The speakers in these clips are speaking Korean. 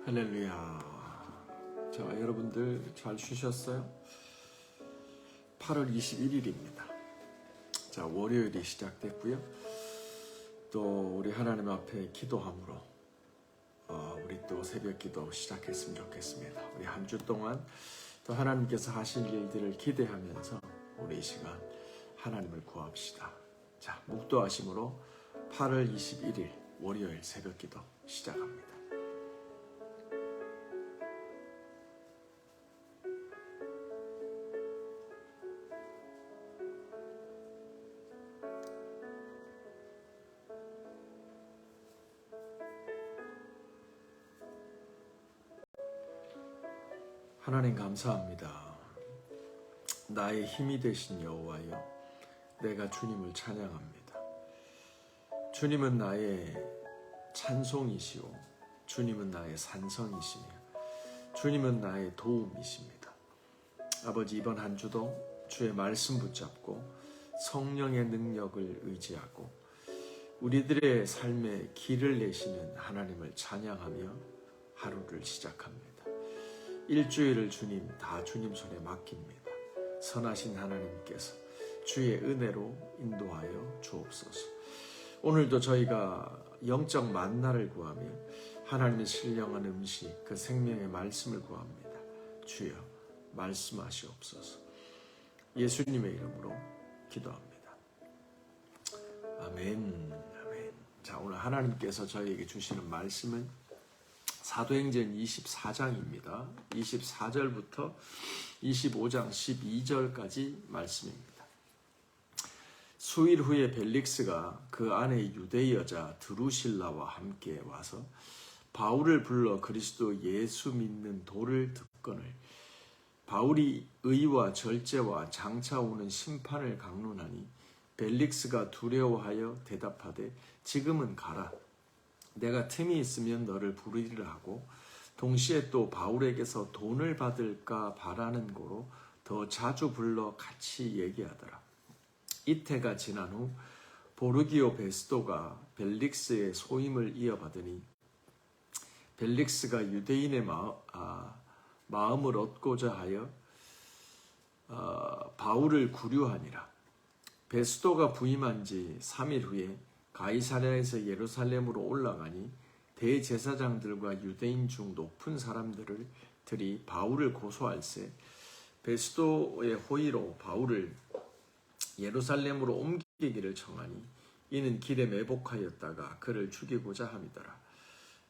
할렐루야. 자, 여러분들 잘 쉬셨어요? 8월 21일입니다. 자, 월요일이 시작됐고요. 또 우리 하나님 앞에 기도함으로 우리 또 새벽 기도 시작했으면 좋겠습니다. 우리 한 주 동안 또 하나님께서 하실 일들을 기대하면서 우리 이 시간 하나님을 구합시다. 자, 묵도하심으로 8월 21일 월요일 새벽 기도 시작합니다. 하나님 감사합니다. 나의 힘이 되신 여호와여, 내가 주님을 찬양합니다. 주님은 나의 찬송이시오. 주님은 나의 산성이시며 주님은 나의 도움이십니다. 아버지, 이번 한 주도 주의 말씀 붙잡고 성령의 능력을 의지하고 우리들의 삶에 길을 내시는 하나님을 찬양하며 하루를 시작합니다. 일주일을 주님 다 주님 손에 맡깁니다. 선하신 하나님께서 주의 은혜로 인도하여 주옵소서. 오늘도 저희가 영적 만나를 구하며 하나님의 신령한 음식, 그 생명의 말씀을 구합니다. 주여 말씀하시옵소서. 예수님의 이름으로 기도합니다. 아멘. 아멘. 자, 오늘 하나님께서 저희에게 주시는 말씀은 사도행전 24장입니다. 24절부터 25장 12절까지 말씀입니다. 수일 후에 벨릭스가 그 아내 유대 여자 드루실라와 함께 와서 바울을 불러 그리스도 예수 믿는 도를 듣거늘 바울이 의와 절제와 장차 오는 심판을 강론하니 벨릭스가 두려워하여 대답하되 지금은 가라. 내가 틈이 있으면 너를 부르리라 하고 동시에 또 바울에게서 돈을 받을까 바라는 고로 더 자주 불러 같이 얘기하더라. 이태가 지난 후 보르기오 베스도가 벨릭스의 소임을 이어받으니 벨릭스가 유대인의 마음을 얻고자 하여 바울을 구류하니라. 베스도가 부임한 지 3일 후에 가이사랴에서 예루살렘으로 올라가니 대제사장들과 유대인 중 높은 사람들이 바울을 고소할세 베스도의 호의로 바울을 예루살렘으로 옮기기를 청하니 이는 길에 매복하였다가 그를 죽이고자 함이더라.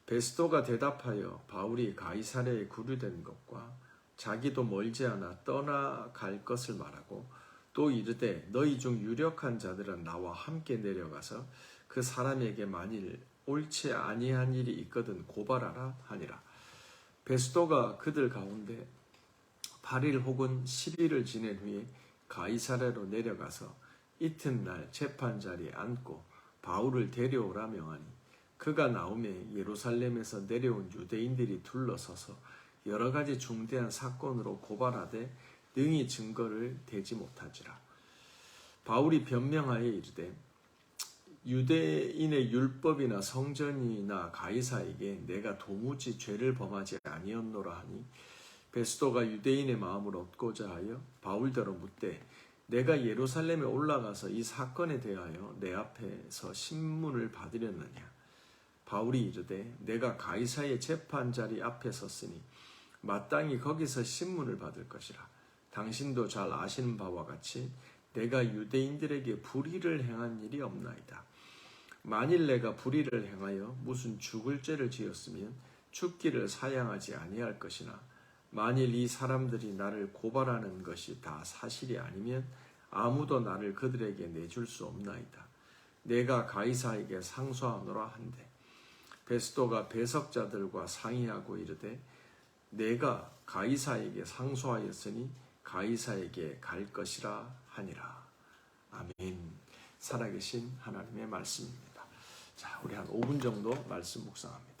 베스도가 대답하여 바울이 가이사랴에 구류된 것과 자기도 멀지 않아 떠나갈 것을 말하고 또 이르되 너희 중 유력한 자들은 나와 함께 내려가서 그 사람에게 만일 옳지 아니한 일이 있거든 고발하라 하니라. 베스도가 그들 가운데 8일 혹은 10일을 지낸 후에 가이사랴로 내려가서 이튿날 재판 자리에 앉고 바울을 데려오라 명하니 그가 나오매 예루살렘에서 내려온 유대인들이 둘러서서 여러 가지 중대한 사건으로 고발하되 능히 증거를 대지 못하지라. 바울이 변명하여 이르되 유대인의 율법이나 성전이나 가이사에게 내가 도무지 죄를 범하지 아니었노라 하니 베스도가 유대인의 마음을 얻고자 하여 바울대로 묻되 내가 예루살렘에 올라가서 이 사건에 대하여 내 앞에서 신문을 받으렸느냐. 바울이 이르되 내가 가이사의 재판 자리 앞에 섰으니 마땅히 거기서 신문을 받을 것이라. 당신도 잘 아시는 바와 같이 내가 유대인들에게 불의를 행한 일이 없나이다. 만일 내가 불의를 행하여 무슨 죽을 죄를 지었으면 죽기를 사양하지 아니할 것이나 만일 이 사람들이 나를 고발하는 것이 다 사실이 아니면 아무도 나를 그들에게 내줄 수 없나이다. 내가 가이사에게 상소하노라 한대 베스도가 배석자들과 상의하고 이르되 내가 가이사에게 상소하였으니 가이사에게 갈 것이라 하니라. 아멘. 살아계신 하나님의 말씀입니다. 자, 우리 한 5분 정도 말씀 묵상합니다.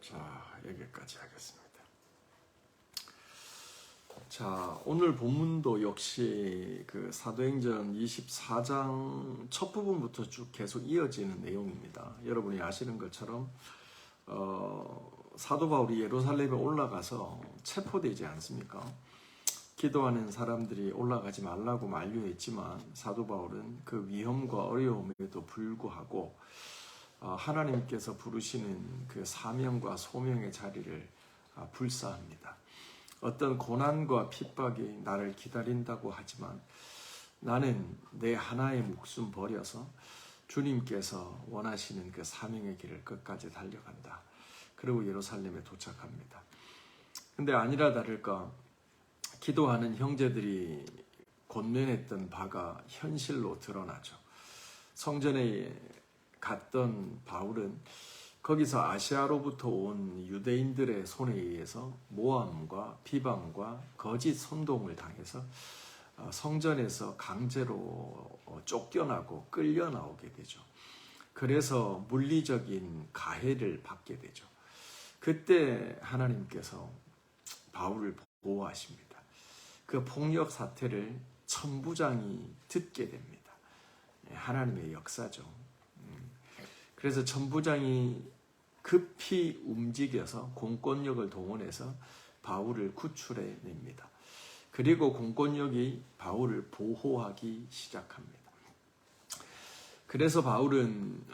자, 여기까지 하겠습니다. 자, 오늘 본문도 역시 그 사도행전 24장 첫 부분부터 쭉 계속 이어지는 내용입니다. 여러분이 아시는 것처럼 사도 바울이 예루살렘에 올라가서 체포되지 않습니까? 기도하는 사람들이 올라가지 말라고 만류했지만 사도 바울은 그 위험과 어려움에도 불구하고 하나님께서 부르시는 그 사명과 소명의 자리를 불사합니다. 어떤 고난과 핍박이 나를 기다린다고 하지만 나는 내 하나의 목숨 버려서 주님께서 원하시는 그 사명의 길을 끝까지 달려간다. 그리고 예루살렘에 도착합니다. 근데 아니라 다를까 기도하는 형제들이 권면했던 바가 현실로 드러나죠. 성전에 갔던 바울은 거기서 아시아로부터 온 유대인들의 손에 의해서 모함과 비방과 거짓 선동을 당해서 성전에서 강제로 쫓겨나고 끌려 나오게 되죠. 그래서 물리적인 가해를 받게 되죠. 그때 하나님께서 바울을 보호하십니다. 그 폭력 사태를 천부장이 듣게 됩니다. 하나님의 역사죠. 그래서 천부장이 급히 움직여서 공권력을 동원해서 바울을 구출해 냅니다. 그리고 공권력이 바울을 보호하기 시작합니다. 그래서 바울은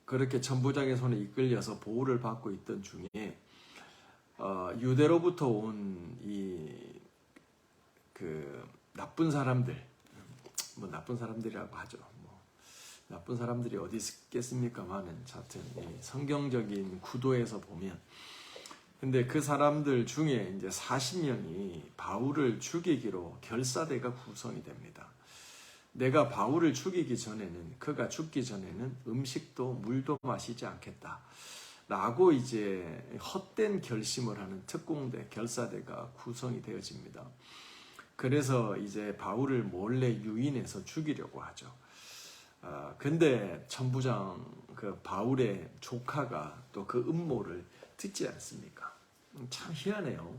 그렇게 천부장의 손에 이끌려서 보호를 받고 있던 중에 유대로부터 온 그 나쁜 사람들, 뭐 나쁜 사람들이라고 하죠. 나쁜 사람들이 어디 있겠습니까만은 하여튼 성경적인 구도에서 보면 근데 그 사람들 중에 이제 40명이 바울을 죽이기로 결사대가 구성이 됩니다. 내가 바울을 죽이기 전에는 그가 죽기 전에는 음식도 물도 마시지 않겠다. 라고 이제 헛된 결심을 하는 특공대 결사대가 구성이 되어집니다. 그래서 이제 바울을 몰래 유인해서 죽이려고 하죠. 근데 천부장 그 바울의 조카가 또 그 음모를 듣지 않습니까? 참 희한해요.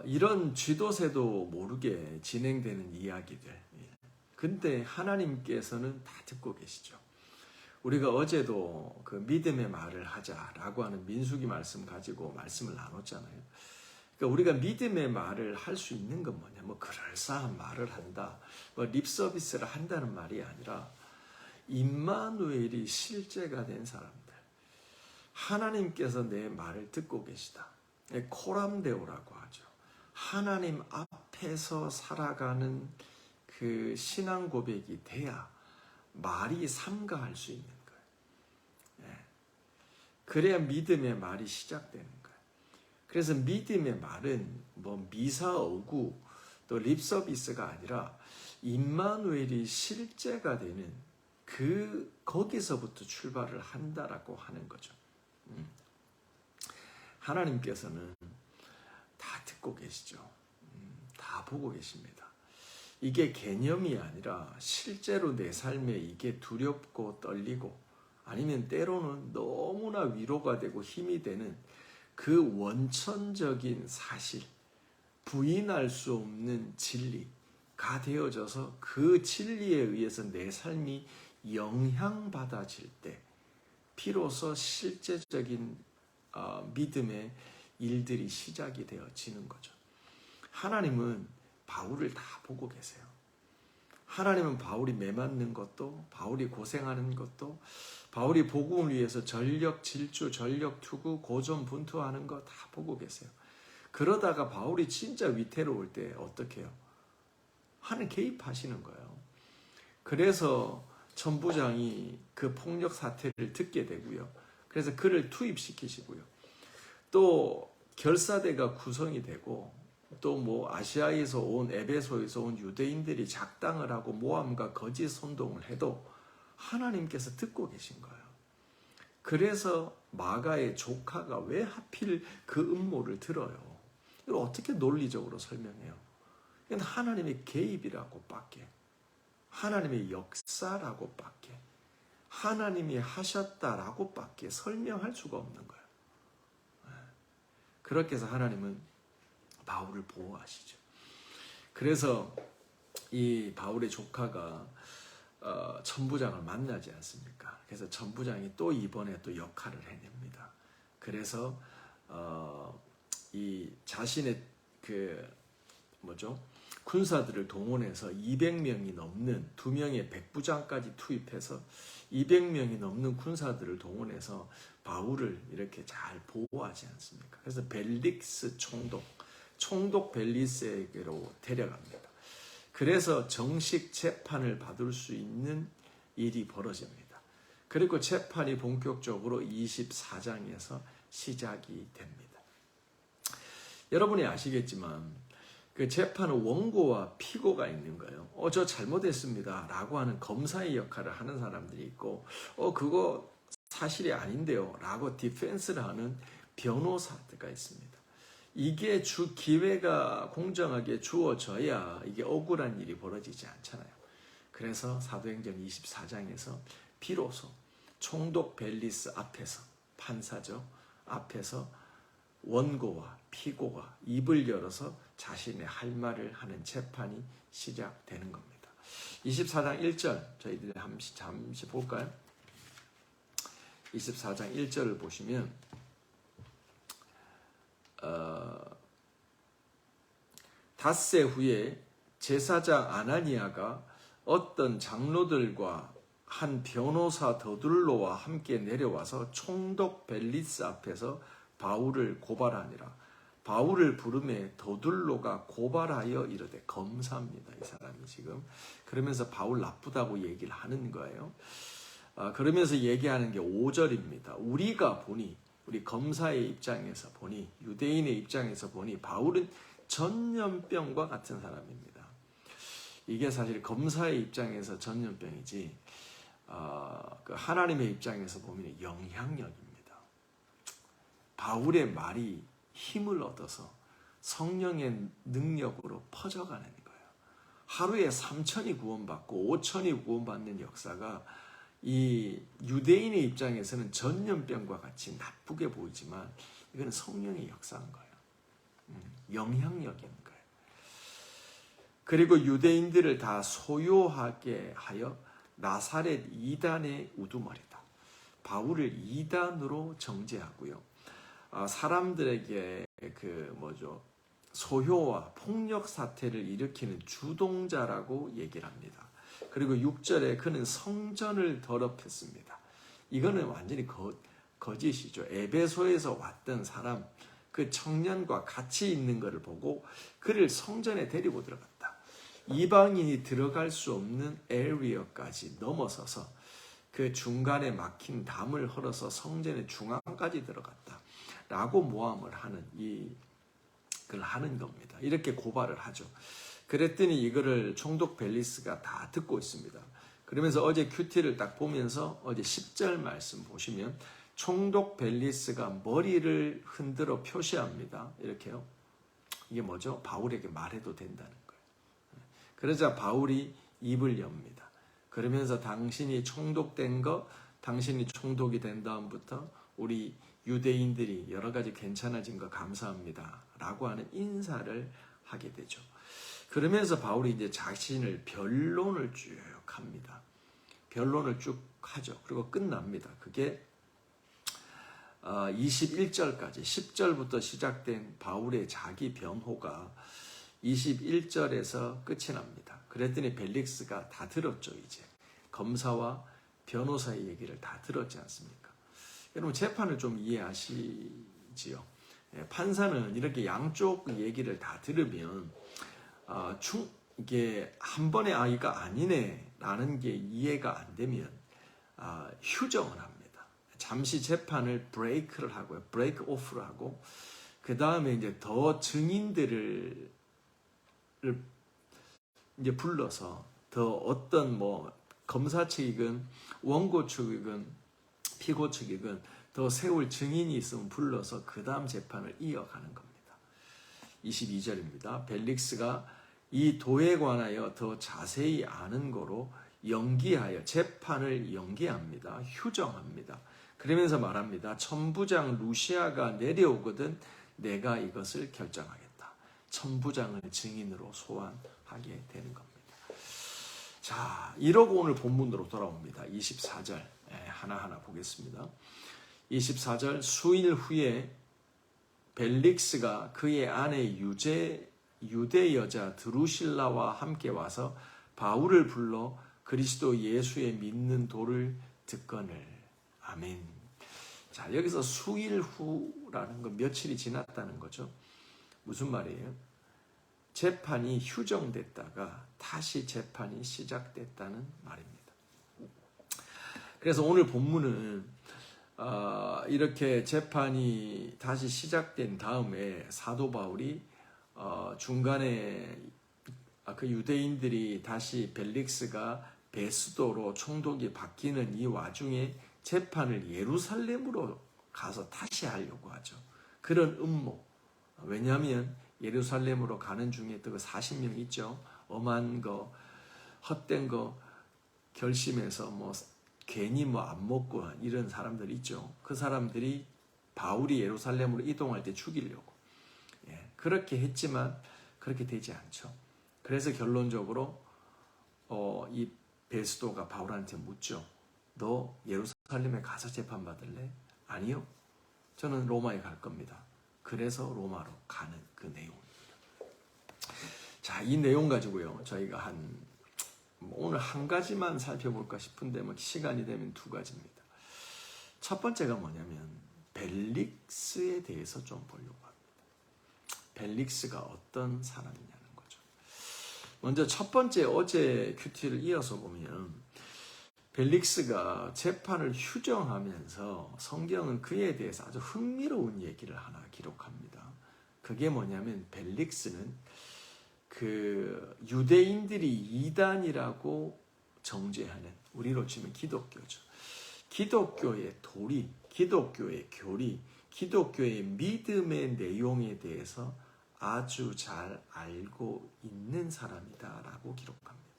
이런 쥐도새도 모르게 진행되는 이야기들. 근데 하나님께서는 다 듣고 계시죠. 우리가 어제도 그 믿음의 말을 하자라고 하는 민수기 말씀 가지고 말씀을 나눴잖아요. 그러니까 우리가 믿음의 말을 할 수 있는 건 뭐냐? 뭐 그럴싸한 말을 한다, 뭐 립서비스를 한다는 말이 아니라 임마누엘이 실제가 된 사람들, 하나님께서 내 말을 듣고 계시다. 코람데오라고 하죠. 하나님 앞에서 살아가는 그 신앙 고백이 돼야 말이 삼가할 수 있는 거예요. 그래야 믿음의 말이 시작되는 거예요. 그래서 믿음의 말은 뭐 미사어구 또 립서비스가 아니라 임마누엘이 실제가 되는 거기서부터 출발을 한다라고 하는 거죠. 하나님께서는 다 듣고 계시죠. 다 보고 계십니다. 이게 개념이 아니라 실제로 내 삶에 이게 두렵고 떨리고 아니면 때로는 너무나 위로가 되고 힘이 되는 그 원천적인 사실, 부인할 수 없는 진리가 되어져서 그 진리에 의해서 내 삶이 영향받아질 때 비로소 실제적인 믿음의 일들이 시작이 되어지는 거죠. 하나님은 바울을 다 보고 계세요. 하나님은 바울이 매맞는 것도, 바울이 고생하는 것도, 바울이 복음을 위해서 전력 질주, 전력 투구, 고전분투하는 거 다 보고 계세요. 그러다가 바울이 진짜 위태로울 때 어떻게 해요? 하나님 개입하시는 거예요. 그래서 천부장이 그 폭력 사태를 듣게 되고요. 그래서 그를 투입시키시고요. 또 결사대가 구성이 되고 또 뭐 아시아에서 온 에베소에서 온 유대인들이 작당을 하고 모함과 거짓 선동을 해도 하나님께서 듣고 계신 거예요. 그래서 마가의 조카가 왜 하필 그 음모를 들어요? 이걸 어떻게 논리적으로 설명해요? 이건 하나님의 개입이라고 밖에, 하나님의 역사라고 밖에, 하나님이 하셨다라고밖에 설명할 수가 없는 거예요. 그렇게 해서 하나님은 바울을 보호하시죠. 그래서 이 바울의 조카가 천부장을 만나지 않습니까? 그래서 천부장이 또 이번에 또 역할을 해냅니다. 그래서 이 자신의 군사들을 동원해서 200명이 넘는 2명의 백부장까지 투입해서 200명이 넘는 군사들을 동원해서 바울을 이렇게 잘 보호하지 않습니까? 그래서 벨릭스 총독 벨리스에게로 데려갑니다. 그래서 정식 재판을 받을 수 있는 일이 벌어집니다. 그리고 재판이 본격적으로 24장에서 시작이 됩니다. 여러분이 아시겠지만 그 재판은 원고와 피고가 있는 거예요. 저 잘못했습니다 라고 하는 검사의 역할을 하는 사람들이 있고 그거 사실이 아닌데요 라고 디펜스를 하는 변호사가 있습니다. 이게 기회가 공정하게 주어져야 이게 억울한 일이 벌어지지 않잖아요. 그래서 사도행전 24장에서 비로소 총독 벨리스 앞에서, 판사죠, 앞에서 원고와 피고가 입을 열어서 자신의 할 말을 하는 재판이 시작되는 겁니다. 24장 1절 저희들이 잠시 볼까요? 24장 1절을 보시면 닷새 후에 제사장 아나니아가 어떤 장로들과 한 변호사 더둘로와 함께 내려와서 총독 벨리스 앞에서 바울을 고발하니라. 바울을 부르매 더둘로가 고발하여 이르되, 검사입니다. 이 사람이 지금. 그러면서 바울 나쁘다고 얘기를 하는 거예요. 그러면서 얘기하는 게 5절입니다. 우리가 보니, 우리 검사의 입장에서 보니, 유대인의 입장에서 보니 바울은 전염병과 같은 사람입니다. 이게 사실 검사의 입장에서 전염병이지 하나님의 입장에서 보면 영향력입니다. 바울의 말이 힘을 얻어서 성령의 능력으로 퍼져가는 거예요. 하루에 3천이 구원받고 5천이 구원받는 역사가 이 유대인의 입장에서는 전염병과 같이 나쁘게 보이지만 이건 성령의 역사인 거예요. 영향력인 거예요. 그리고 유대인들을 다 소요하게 하여 나사렛 이단의 우두머리다. 바울을 이단으로 정죄하고요. 사람들에게 소요와 폭력 사태를 일으키는 주동자라고 얘기를 합니다. 그리고 6절에 그는 성전을 더럽혔습니다. 이거는 완전히 거짓이죠. 에베소에서 왔던 사람, 그 청년과 같이 있는 것을 보고 그를 성전에 데리고 들어갔다. 이방인이 들어갈 수 없는 에리어까지 넘어서서 그 중간에 막힌 담을 헐어서 성전의 중앙까지 들어갔다. 라고 모함을 하는 그걸 하는 겁니다. 이렇게 고발을 하죠. 그랬더니 이거를 총독 벨리스가 다 듣고 있습니다. 그러면서 어제 큐티를 딱 보면서 어제 10절 말씀 보시면 총독 벨리스가 머리를 흔들어 표시합니다. 이렇게요. 이게 뭐죠? 바울에게 말해도 된다는 거예요. 그러자 바울이 입을 엽니다. 그러면서 당신이 총독된 거, 당신이 총독이 된 다음부터 우리 유대인들이 여러 가지 괜찮아진 거 감사합니다. 라고 하는 인사를 하게 되죠. 그러면서 바울이 이제 자신을 변론을 쭉 합니다. 변론을 쭉 하죠. 그리고 끝납니다. 그게 21절까지 10절부터 시작된 바울의 자기 변호가 21절에서 끝이 납니다. 그랬더니 벨릭스가 다 들었죠. 이제 검사와 변호사의 얘기를 다 들었지 않습니까? 여러분 재판을 좀 이해하시지요. 판사는 이렇게 양쪽 얘기를 다 들으면 이게 한 번의 아이가 아니네 라는 게 이해가 안 되면 휴정을 합니다. 잠시 재판을 브레이크를 하고요. 브레이크 오프를 하고 그 다음에 이제 더 증인들을 이제 불러서 더 어떤 검사 측이건 원고 측이건 피고 측이건 더 세울 증인이 있으면 불러서 그 다음 재판을 이어가는 겁니다. 22절입니다. 벨릭스가 이 도에 관하여 더 자세히 아는 거로 연기하여 재판을 연기합니다. 휴정합니다. 그러면서 말합니다. 천부장 루시아가 내려오거든 내가 이것을 결정하겠다. 천부장을 증인으로 소환하게 되는 겁니다. 자, 이러고 오늘 본문으로 돌아옵니다. 24절 하나하나 보겠습니다. 24절 수일 후에 벨릭스가 그의 아내 유대 여자 드루실라와 함께 와서 바울을 불러 그리스도 예수의 믿는 도를 듣거늘. 아멘. 자, 여기서 수일 후라는 건 며칠이 지났다는 거죠. 무슨 말이에요? 재판이 휴정됐다가 다시 재판이 시작됐다는 말입니다. 그래서 오늘 본문은 이렇게 재판이 다시 시작된 다음에 사도 바울이 중간에 그 유대인들이 다시 벨릭스가 베스도로 총독이 바뀌는 이 와중에 재판을 예루살렘으로 가서 다시 하려고 하죠. 그런 음모. 왜냐하면 예루살렘으로 가는 중에 또 40명 있죠. 엄한 거, 헛된 거 결심해서 괜히 안 먹고 이런 사람들 있죠. 그 사람들이 바울이 예루살렘으로 이동할 때 죽이려고. 그렇게 했지만 그렇게 되지 않죠. 그래서 결론적으로 이 베스도가 바울한테 묻죠. 너 예루살렘에 가서 재판받을래? 아니요. 저는 로마에 갈 겁니다. 그래서 로마로 가는 그 내용입니다. 자, 이 내용 가지고요. 저희가 오늘 한 가지만 살펴볼까 싶은데 시간이 되면 두 가지입니다. 첫 번째가 뭐냐면 벨릭스에 대해서 좀 보려고 합니다. 벨릭스가 어떤 사람이냐는 거죠. 먼저 첫 번째 어제 큐티를 이어서 보면 벨릭스가 재판을 휴정하면서 성경은 그에 대해서 아주 흥미로운 얘기를 하나 기록합니다. 그게 뭐냐면 벨릭스는 그 유대인들이 이단이라고 정죄하는, 우리로 치면 기독교죠. 기독교의 도리, 기독교의 교리, 기독교의 믿음의 내용에 대해서 아주 잘 알고 있는 사람이다라고 기록합니다.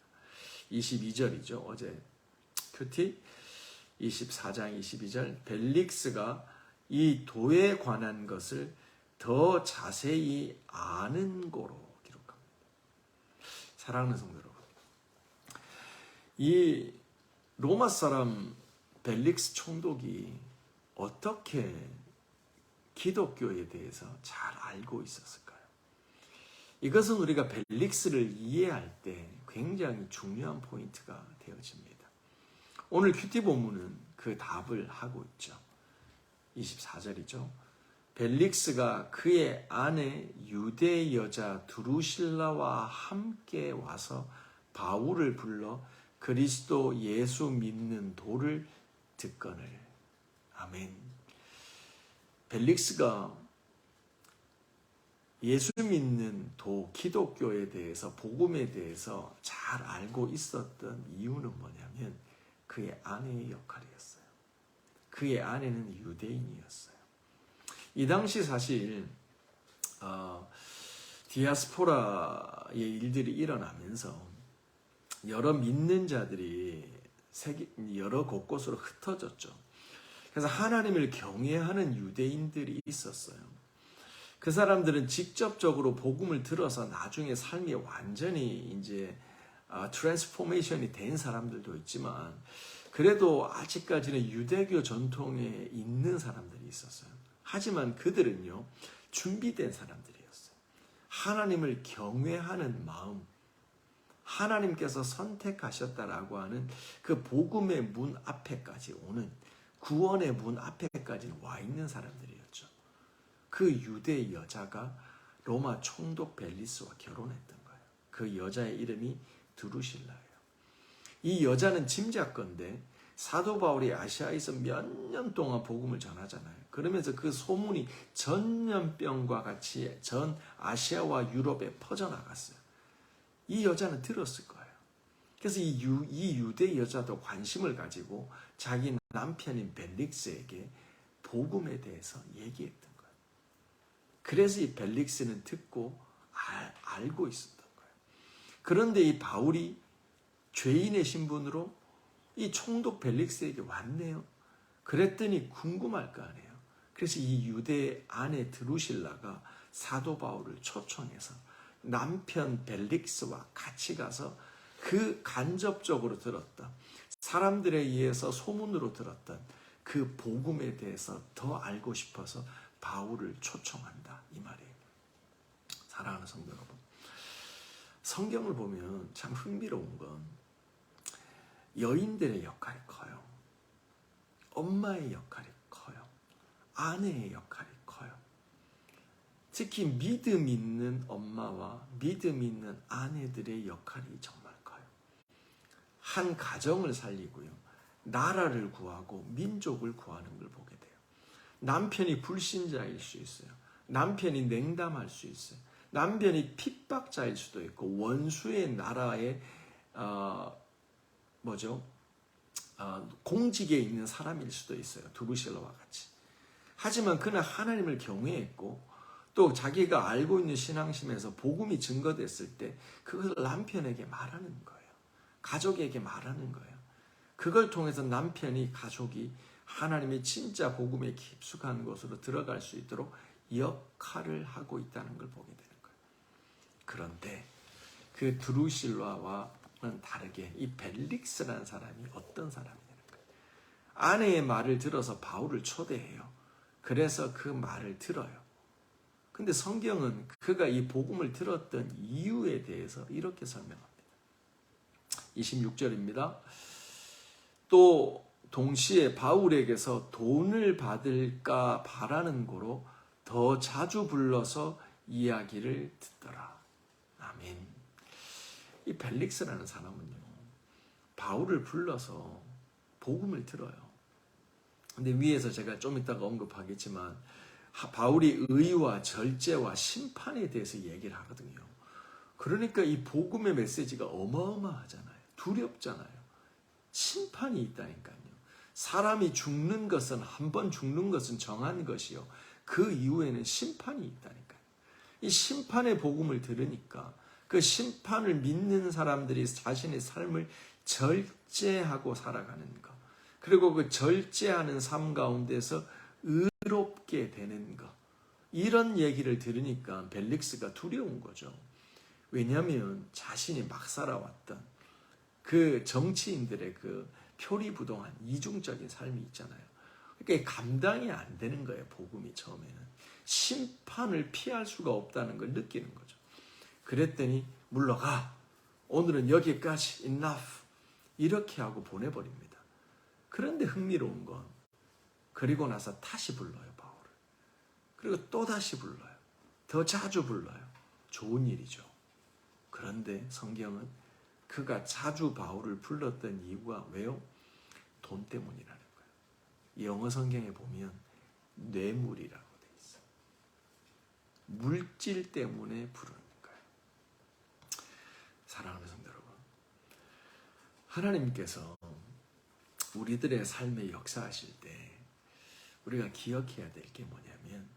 22절이죠. 어제 큐티 24장 22절 벨릭스가 이 도에 관한 것을 더 자세히 아는 거로 기록합니다. 사랑하는 성도 여러분, 이 로마 사람 벨릭스 총독이 어떻게 기독교에 대해서 잘 알고 있었을까요? 이것은 우리가 벨릭스를 이해할 때 굉장히 중요한 포인트가 되어집니다. 오늘 큐티 본문은 그 답을 하고 있죠. 24절이죠. 벨릭스가 그의 아내 유대 여자 드루실라와 함께 와서 바울을 불러 그리스도 예수 믿는 도를 듣거늘. 아멘. 벨릭스가 예수 믿는 도, 기독교에 대해서, 복음에 대해서 잘 알고 있었던 이유는 뭐냐면 그의 아내의 역할이었어요. 그의 아내는 유대인이었어요. 이 당시 사실 디아스포라의 일들이 일어나면서 여러 믿는 자들이 여러 곳곳으로 흩어졌죠. 그래서 하나님을 경외하는 유대인들이 있었어요. 그 사람들은 직접적으로 복음을 들어서 나중에 삶이 완전히 이제 트랜스포메이션이 된 사람들도 있지만 그래도 아직까지는 유대교 전통에 있는 사람들이 있었어요. 하지만 그들은요, 준비된 사람들이었어요. 하나님을 경외하는 마음, 하나님께서 선택하셨다라고 하는 그 복음의 문 앞에까지 오는, 구원의 문 앞에까지 와 있는 사람들이었죠. 그 유대 여자가 로마 총독 벨리스와 결혼했던 거예요. 그 여자의 이름이 드루실라예요. 이 여자는 짐작건데 사도 바울이 아시아에서 몇 년 동안 복음을 전하잖아요. 그러면서 그 소문이 전염병과 같이 전 아시아와 유럽에 퍼져나갔어요. 이 여자는 들었을 거예요. 그래서 이 유대 여자도 관심을 가지고 자기 남편인 벨릭스에게 복음에 대해서 얘기했던 거예요. 그래서 이 벨릭스는 듣고 알고 있었던 거예요. 그런데 이 바울이 죄인의 신분으로 이 총독 벨릭스에게 왔네요. 그랬더니 궁금할 거 아니에요. 그래서 이 유대 아내 드루실라가 사도 바울을 초청해서 남편 벨릭스와 같이 가서 그 간접적으로 들었던, 사람들에 의해서 소문으로 들었던 그 복음에 대해서 더 알고 싶어서 바울을 초청한다, 이 말이에요. 사랑하는 성도 여러분, 성경을 보면 참 흥미로운 건 여인들의 역할이 커요. 엄마의 역할이 커요. 아내의 역할이 커요. 특히 믿음 있는 엄마와 믿음 있는 아내들의 역할이 정말 커요. 한 가정을 살리고요, 나라를 구하고 민족을 구하는 걸 보게 돼요. 남편이 불신자일 수 있어요. 남편이 냉담할 수 있어요. 남편이 핍박자일 수도 있고 원수의 나라의 공직에 있는 사람일 수도 있어요. 드루실라와 같이. 하지만 그는 하나님을 경외했고 또 자기가 알고 있는 신앙심에서 복음이 증거됐을 때 그것을 남편에게 말하는 거예요. 가족에게 말하는 거예요. 그걸 통해서 남편이, 가족이 하나님의 진짜 복음에 깊숙한 곳으로 들어갈 수 있도록 역할을 하고 있다는 걸 보게 되는 거예요. 그런데 그 드루실라와는 다르게 이 벨릭스라는 사람이 어떤 사람이냐는 거예요. 아내의 말을 들어서 바울을 초대해요. 그래서 그 말을 들어요. 근데 성경은 그가 이 복음을 들었던 이유에 대해서 이렇게 설명합니다. 26절입니다. 또 동시에 바울에게서 돈을 받을까 바라는 거로 더 자주 불러서 이야기를 듣더라. 아멘. 이 벨릭스라는 사람은요, 바울을 불러서 복음을 들어요. 근데 위에서 제가 좀 이따가 언급하겠지만 바울이 의와 절제와 심판에 대해서 얘기를 하거든요. 그러니까 이 복음의 메시지가 어마어마하잖아요. 두렵잖아요. 심판이 있다니까요. 사람이 죽는 것은, 한 번 죽는 것은 정한 것이요, 그 이후에는 심판이 있다니까요. 이 심판의 복음을 들으니까 그 심판을 믿는 사람들이 자신의 삶을 절제하고 살아가는 것, 그리고 그 절제하는 삶 가운데서 의롭게 되는 것, 이런 얘기를 들으니까 벨릭스가 두려운 거죠. 왜냐하면 자신이 막 살아왔던 그 정치인들의 그 표리부동한 이중적인 삶이 있잖아요. 그러니까 감당이 안 되는 거예요. 복음이 처음에는 심판을 피할 수가 없다는 걸 느끼는 거죠. 그랬더니 물러가, 오늘은 여기까지, enough, 이렇게 하고 보내버립니다. 그런데 흥미로운 건 그리고 나서 다시 불러요, 바울을. 그리고 또 다시 불러요. 더 자주 불러요. 좋은 일이죠. 그런데 성경은 그가 자주 바울을 불렀던 이유가 왜요? 돈 때문이라는 거예요. 영어 성경에 보면 뇌물이라고 돼 있어요. 물질 때문에 부르는 거예요. 사랑하는 성도 여러분, 하나님께서 우리들의 삶에 역사하실 때 우리가 기억해야 될 게 뭐냐면,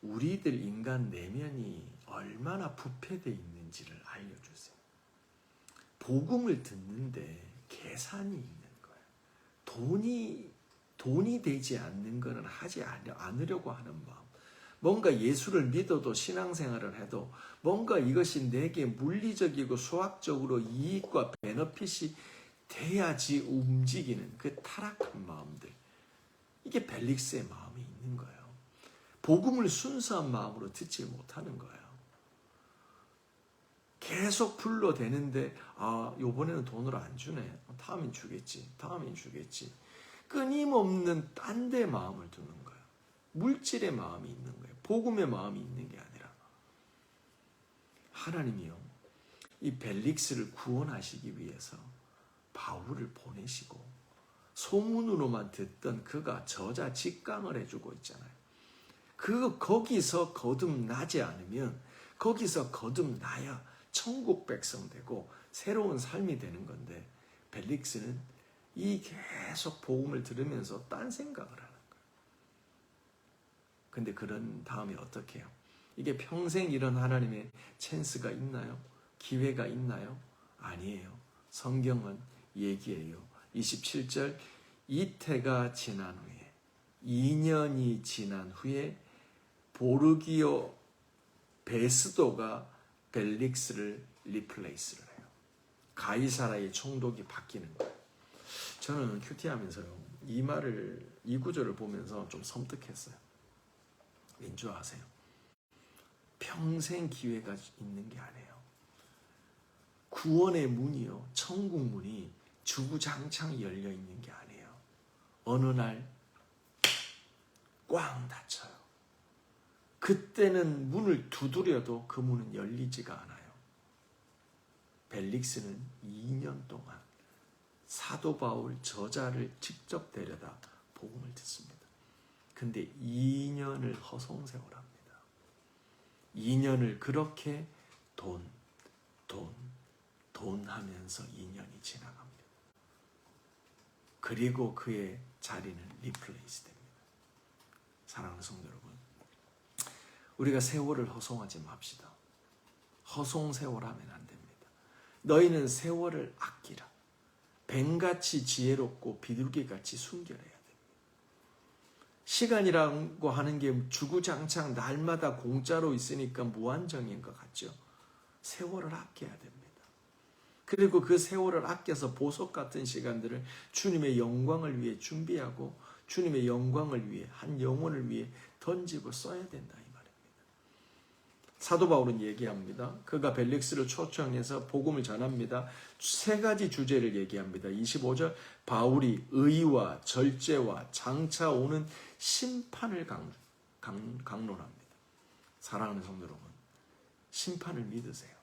우리들 인간 내면이 얼마나 부패되어 있는지를 알려주세요. 복음을 듣는데 계산이 있는 거예요. 돈이 되지 않는 것은 하지 않으려고 하는 마음. 뭔가 예수를 믿어도, 신앙생활을 해도 뭔가 이것이 내게 물리적이고 수학적으로 이익과 베너핏이 돼야지 움직이는 그 타락한 마음들. 이게 벨릭스의 마음이 있는 거예요. 복음을 순수한 마음으로 듣지 못하는 거예요. 계속 불러대는데 요번에는 돈을 안 주네. 다음엔 주겠지. 다음엔 주겠지. 끊임없는 딴 데 마음을 두는 거예요. 물질의 마음이 있는 거예요. 복음의 마음이 있는 게 아니라. 하나님이요, 이 벨릭스를 구원하시기 위해서 바울을 보내시고 소문으로만 듣던 그가 저자 직강을 해주고 있잖아요. 거기서 거듭나지 않으면, 거기서 거듭나야 천국 백성 되고 새로운 삶이 되는 건데, 벨릭스는 이 계속 복음을 들으면서 딴 생각을 하는 거예요. 근데 그런 다음에 어떻게 해요? 이게 평생 이런 하나님의 찬스가 있나요? 기회가 있나요? 아니에요. 성경은 얘기해요. 27절, 이태가 지난 후에, 2년이 지난 후에 보르기오 베스도가 벨릭스를 리플레이스를 해요. 가이사라의 총독이 바뀌는 거예요. 저는 큐티하면서요, 이 구절을 보면서 좀 섬뜩했어요. 왠지 아세요? 평생 기회가 있는 게 아니에요. 구원의 문이요, 천국 문이 주구장창 열려 있는 게 아니에요. 어느 날 꽝 닫혀요. 그때는 문을 두드려도 그 문은 열리지가 않아요. 벨릭스는 2년 동안 사도 바울 저자를 직접 데려다 복음을 듣습니다. 근데 2년을 허송세월합니다. 2년을 그렇게 돈 하면서 2년이 지나갑니다. 그리고 그의 자리는 리플레이스 됩니다. 사랑하는 성도 여러분, 우리가 세월을 허송하지 맙시다. 허송세월하면 안 됩니다. 너희는 세월을 아끼라. 뱀같이 지혜롭고 비둘기같이 순결해야 됩니다. 시간이라고 하는 게 주구장창 날마다 공짜로 있으니까 무한정인 것 같죠. 세월을 아껴야 됩니다. 그리고 그 세월을 아껴서 보석 같은 시간들을 주님의 영광을 위해 준비하고 주님의 영광을 위해, 한 영혼을 위해 던지고 써야 된다 이 말입니다. 사도 바울은 얘기합니다. 그가 벨릭스를 초청해서 복음을 전합니다. 세 가지 주제를 얘기합니다. 25절, 바울이 의와 절제와 장차 오는 심판을 강론합니다. 사랑하는 성도 여러분, 심판을 믿으세요.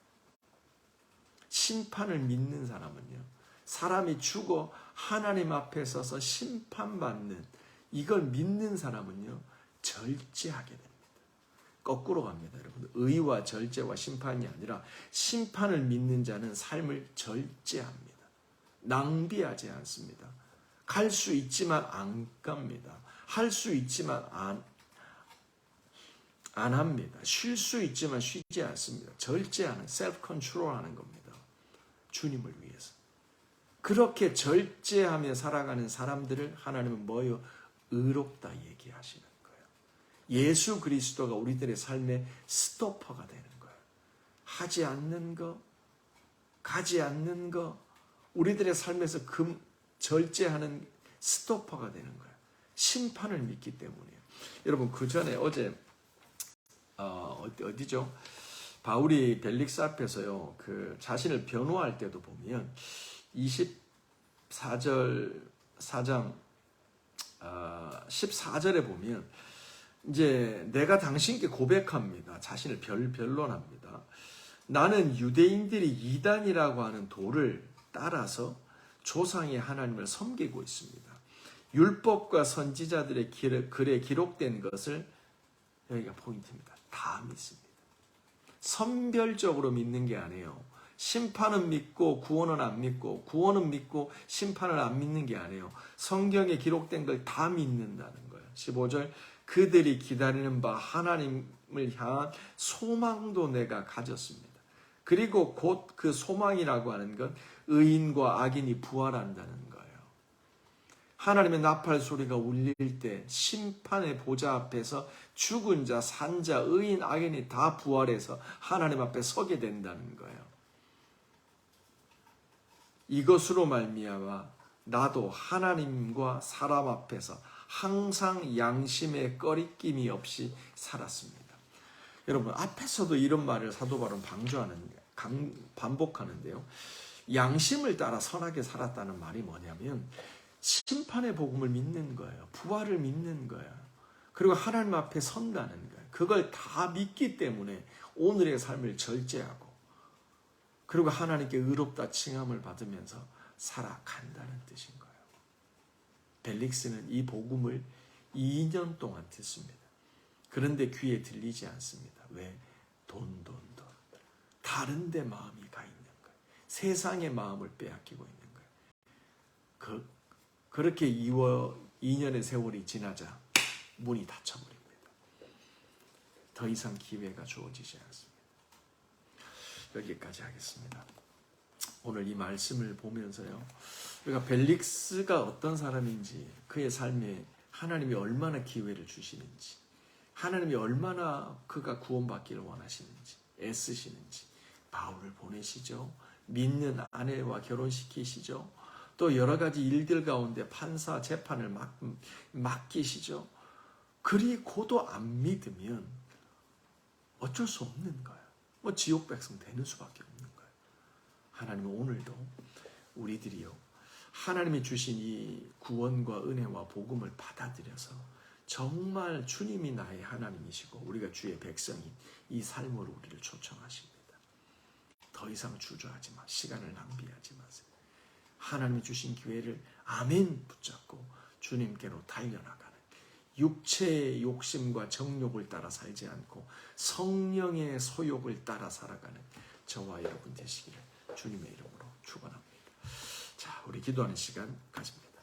심판을 믿는 사람은요, 사람이 죽어 하나님 앞에 서서 심판받는, 이걸 믿는 사람은요, 절제하게 됩니다. 거꾸로 갑니다, 여러분. 의와 절제와 심판이 아니라 심판을 믿는 자는 삶을 절제합니다. 낭비하지 않습니다. 갈 수 있지만 안 갑니다. 할 수 있지만 안 합니다. 쉴 수 있지만 쉬지 않습니다. 절제하는, 셀프 컨트롤하는 겁니다. 주님을 위해서. 그렇게 절제하며 살아가는 사람들을 하나님은 뭐요? 의롭다 얘기하시는 거예요. 예수 그리스도가 우리들의 삶의 스토퍼가 되는 거예요. 하지 않는 거, 가지 않는 거, 우리들의 삶에서 절제하는 스토퍼가 되는 거예요. 심판을 믿기 때문이에요. 여러분, 그 전에 어제 어디죠? 바울이 벨릭스 앞에서요, 그 자신을 변호할 때도 보면 24절 4장 14절에 보면 이제 내가 당신께 고백합니다. 자신을 변론합니다. 나는 유대인들이 이단이라고 하는 도를 따라서 조상의 하나님을 섬기고 있습니다. 율법과 선지자들의 글에 기록된 것을, 여기가 포인트입니다, 다 믿습니다. 선별적으로 믿는 게 아니에요. 심판은 믿고 구원은 안 믿고, 구원은 믿고 심판을 안 믿는 게 아니에요. 성경에 기록된 걸 다 믿는다는 거예요. 15절, 그들이 기다리는 바 하나님을 향한 소망도 내가 가졌습니다. 그리고 곧 그 소망이라고 하는 건 의인과 악인이 부활한다는 거예요. 하나님의 나팔 소리가 울릴 때 심판의 보좌 앞에서 죽은 자, 산 자, 의인, 악인이 다 부활해서 하나님 앞에 서게 된다는 거예요. 이것으로 말미암아 나도 하나님과 사람 앞에서 항상 양심의 꺼리낌이 없이 살았습니다. 여러분, 앞에서도 이런 말을 사도 바울은 반복하는데요. 양심을 따라 선하게 살았다는 말이 뭐냐면 심판의 복음을 믿는 거예요. 부활을 믿는 거예요. 그리고 하나님 앞에 선다는 거예요. 그걸 다 믿기 때문에 오늘의 삶을 절제하고, 그리고 하나님께 의롭다 칭함을 받으면서 살아간다는 뜻인 거예요. 벨릭스는 이 복음을 2년 동안 듣습니다. 그런데 귀에 들리지 않습니다. 왜? 돈. 다른 데 마음이 가 있는 거예요. 세상의 마음을 빼앗기고 있는 거예요. 그렇게 2년의 세월이 지나자 문이 닫혀버립니다. 더 이상 기회가 주어지지 않습니다. 여기까지 하겠습니다. 오늘 이 말씀을 보면서요, 우리가 벨릭스가 어떤 사람인지, 그의 삶에 하나님이 얼마나 기회를 주시는지, 하나님이 얼마나 그가 구원받기를 원하시는지, 애쓰시는지, 바울을 보내시죠. 믿는 아내와 결혼시키시죠. 또 여러 가지 일들 가운데 판사 재판을 맡기시죠. 그리고도 안 믿으면 어쩔 수 없는 거예요. 뭐 지옥 백성 되는 수밖에 없는 거예요. 하나님은 오늘도 우리들이요, 하나님이 주신 이 구원과 은혜와 복음을 받아들여서 정말 주님이 나의 하나님이시고 우리가 주의 백성인 이 삶으로 우리를 초청하십니다. 더 이상 주저하지 마. 시간을 낭비하지 마세요. 하나님이 주신 기회를 아멘 붙잡고 주님께로 달려나가는, 육체의 욕심과 정욕을 따라 살지 않고 성령의 소욕을 따라 살아가는 저와 여러분 되시기를 주님의 이름으로 축원합니다. 자, 우리 기도하는 시간 가집니다.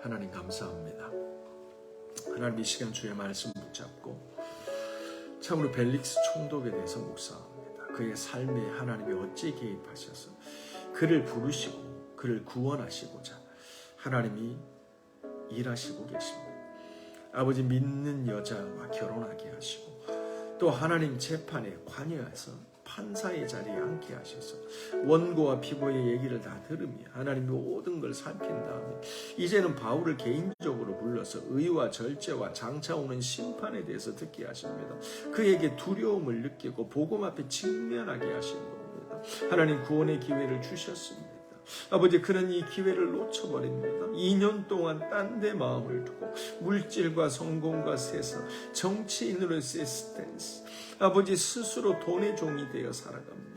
하나님 감사합니다. 하나님 이 시간 주의 말씀 붙잡고 참으로 벨릭스 총독에 대해서 묵상합니다. 그의 삶에 하나님이 어찌 개입하셔서 그를 부르시고 그를 구원하시고자 하나님이 일하시고 계십니다. 아버지, 믿는 여자와 결혼하게 하시고 또 하나님 재판에 관여해서 판사의 자리에 앉게 하셔서 원고와 피고의 얘기를 다 들으며 하나님 모든 걸 살핀 다음에 이제는 바울을 개인적으로 불러서 의와 절제와 장차 오는 심판에 대해서 듣게 하십니다. 그에게 두려움을 느끼고 복음 앞에 직면하게 하시는 겁니다. 하나님 구원의 기회를 주셨습니다. 아버지, 그는 이 기회를 놓쳐버립니다. 2년 동안 딴 데 마음을 두고 물질과 성공과 세상, 정치인으로서의 스탠스, 아버지 스스로 돈의 종이 되어 살아갑니다.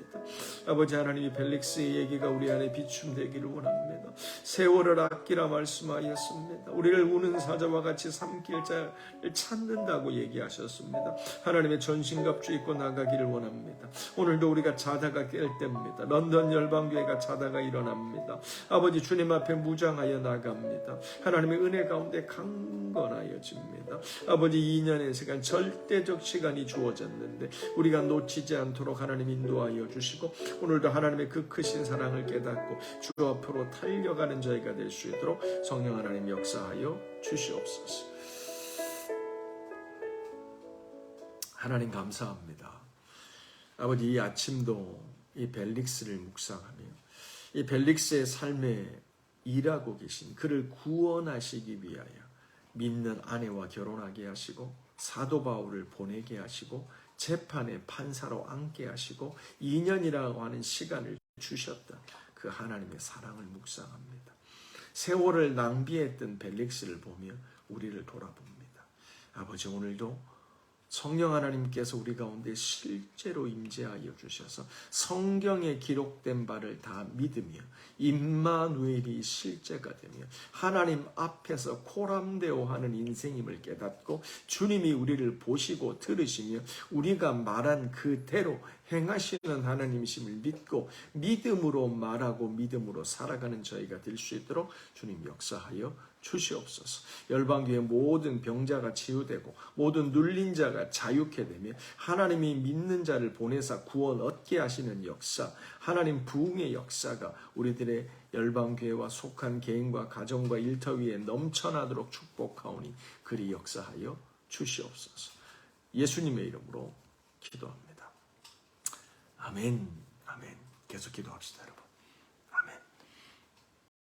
아버지 하나님이 벨릭스의 얘기가 우리 안에 비춤되기를 원합니다. 세월을 아끼라 말씀하였습니다. 우리를 우는 사자와 같이 삼킬 자를 찾는다고 얘기하셨습니다. 하나님의 전신갑주 입고 나가기를 원합니다. 오늘도 우리가 자다가 깰 때입니다. 런던 열방교회가 자다가 일어납니다. 아버지 주님 앞에 무장하여 나갑니다. 하나님의 은혜 가운데 강건하여집니다. 아버지 2년의 시간, 절대적 시간이 주어졌는데 우리가 놓치지 않도록 하나님 인도하여 주시고 오늘도 하나님의 그 크신 사랑을 깨닫고 주 앞으로 달려가는 저희가 될 수 있도록 성령 하나님 역사하여 주시옵소서. 하나님 감사합니다. 아버지, 이 아침도 이 벨릭스를 묵상하며 이 벨릭스의 삶에 일하고 계신 그를 구원하시기 위하여 믿는 아내와 결혼하게 하시고 사도 바울을 보내게 하시고 재판의 판사로 앉게 하시고 2년이라고 하는 시간을 주셨다. 그 하나님의 사랑을 묵상합니다. 세월을 낭비했던 벨릭스를 보며 우리를 돌아봅니다. 아버지, 오늘도 성령 하나님께서 우리 가운데 실제로 임재하여 주셔서 성경에 기록된 바를 다 믿으며 임마누엘이 실제가 되며 하나님 앞에서 코람데오하는 인생임을 깨닫고 주님이 우리를 보시고 들으시며 우리가 말한 그대로 행하시는 하나님이심을 믿고 믿음으로 말하고 믿음으로 살아가는 저희가 될 수 있도록 주님 역사하여 주시옵소서. 열방교회 모든 병자가 치유되고 모든 눌린 자가 자유케 되며 하나님이 믿는 자를 보내사 구원 얻게 하시는 역사, 하나님 부흥의 역사가 우리들의 열방교회와 속한 개인과 가정과 일터 위에 넘쳐나도록 축복하오니 그리 역사하여 주시옵소서. 예수님의 이름으로 기도합니다. 아멘. 아멘. 계속 기도합시다, 여러분.